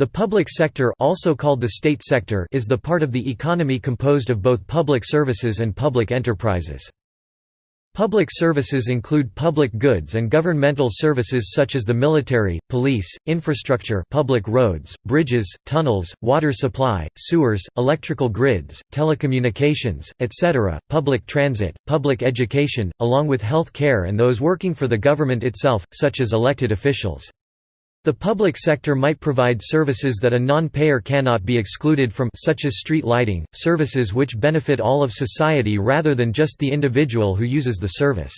The public sector, also called the state sector, is the part of the economy composed of both public services and public enterprises. Public services include public goods and governmental services such as the military, police, infrastructure, public roads, bridges, tunnels, water supply, sewers, electrical grids, telecommunications, etc., public transit, public education, along with health care and those working for the government itself, such as elected officials. The public sector might provide services that a non-payer cannot be excluded from, such as street lighting, services which benefit all of society rather than just the individual who uses the service.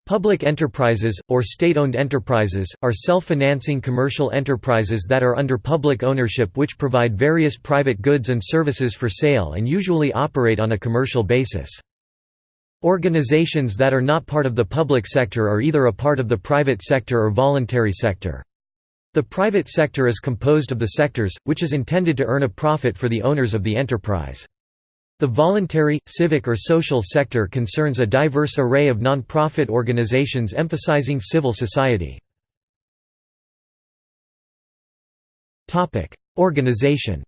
Public enterprises, or state-owned enterprises, are self-financing commercial enterprises that are under public ownership which provide various private goods and services for sale and usually operate on a commercial basis. Organizations that are not part of the public sector are either a part of the private sector or voluntary sector. The private sector is composed of the sectors, which is intended to earn a profit for the owners of the enterprise. The voluntary, civic or social sector concerns a diverse array of non-profit organizations emphasizing civil society. Organization.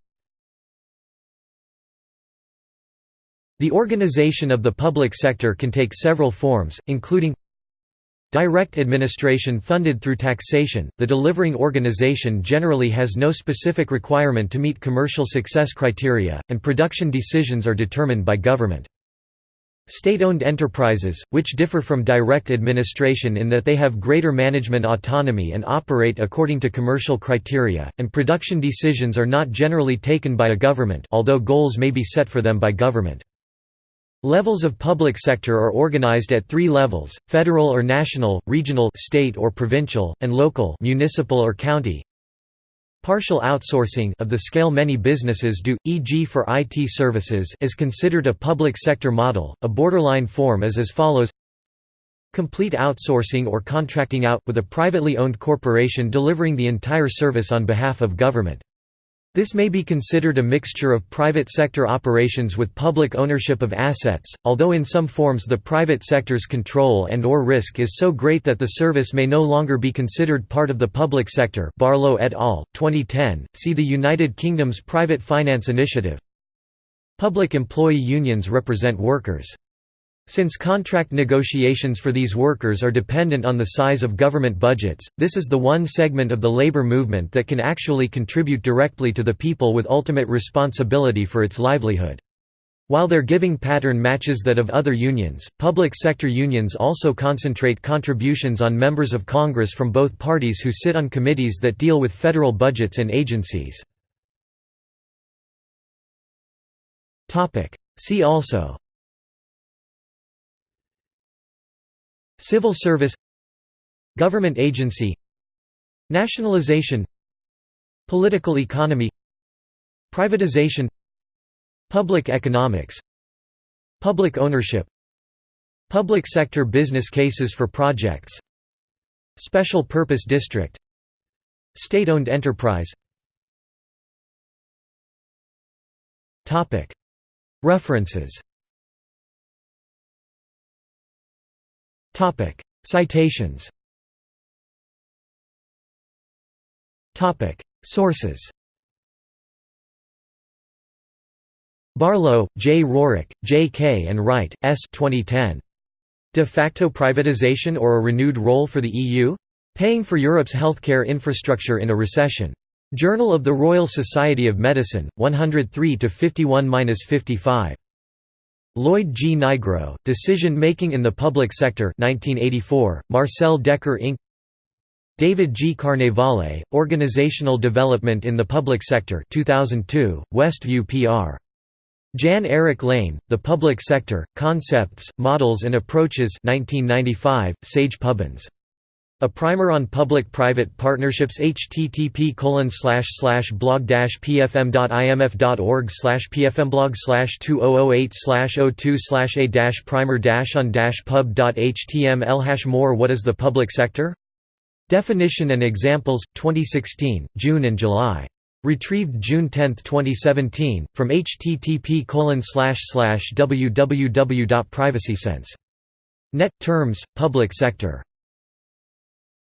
The organization of the public sector can take several forms, including direct administration funded through taxation. The delivering organization generally has no specific requirement to meet commercial success criteria, and production decisions are determined by government. State-owned enterprises, which differ from direct administration in that they have greater management autonomy and operate according to commercial criteria, and production decisions are not generally taken by a government, although goals may be set for them by government. Levels of public sector are organized at three levels: federal or national, regional state or provincial, and local municipal or county. Partial outsourcing of the scale many businesses do, e.g. for IT services, is considered a public sector model. A borderline form is as follows: complete outsourcing or contracting out, with a privately owned corporation delivering the entire service on behalf of government. This may be considered a mixture of private sector operations with public ownership of assets, although in some forms the private sector's control and/or risk is so great that the service may no longer be considered part of the public sector. Barlow et al., 2010. See the United Kingdom's Private Finance Initiative. Public employee unions represent workers. Since contract negotiations for these workers are dependent on the size of government budgets, this is the one segment of the labor movement that can actually contribute directly to the people with ultimate responsibility for its livelihood. While their giving pattern matches that of other unions, public sector unions also concentrate contributions on members of Congress from both parties who sit on committees that deal with federal budgets and agencies. See also: civil service, government agency, nationalization, political economy, privatization, public economics, public ownership, public sector business cases for projects, special purpose district, state-owned enterprise. References. Citations. Sources. Barlow, J. Roerick, J. K. and Wright, S. 2010. De facto privatization or a renewed role for the EU? Paying for Europe's healthcare infrastructure in a recession. Journal of the Royal Society of Medicine, 103–51–55. Lloyd G. Nigro, Decision-Making in the Public Sector 1984, Marcel Decker Inc. David G. Carnevale, Organizational Development in the Public Sector 2002, Westview PR. Jan-Erik Lane, The Public Sector, Concepts, Models and Approaches 1995, Sage Pubbins. A Primer on Public-Private Partnerships. http://blog-pfm.imf.org/pfm/200/a-primer-on-pub.html. More. What is the public sector? Definition and examples, 2016, June and July. Retrieved June 10, 2017, from http://www.privacysense.net. Terms, public sector.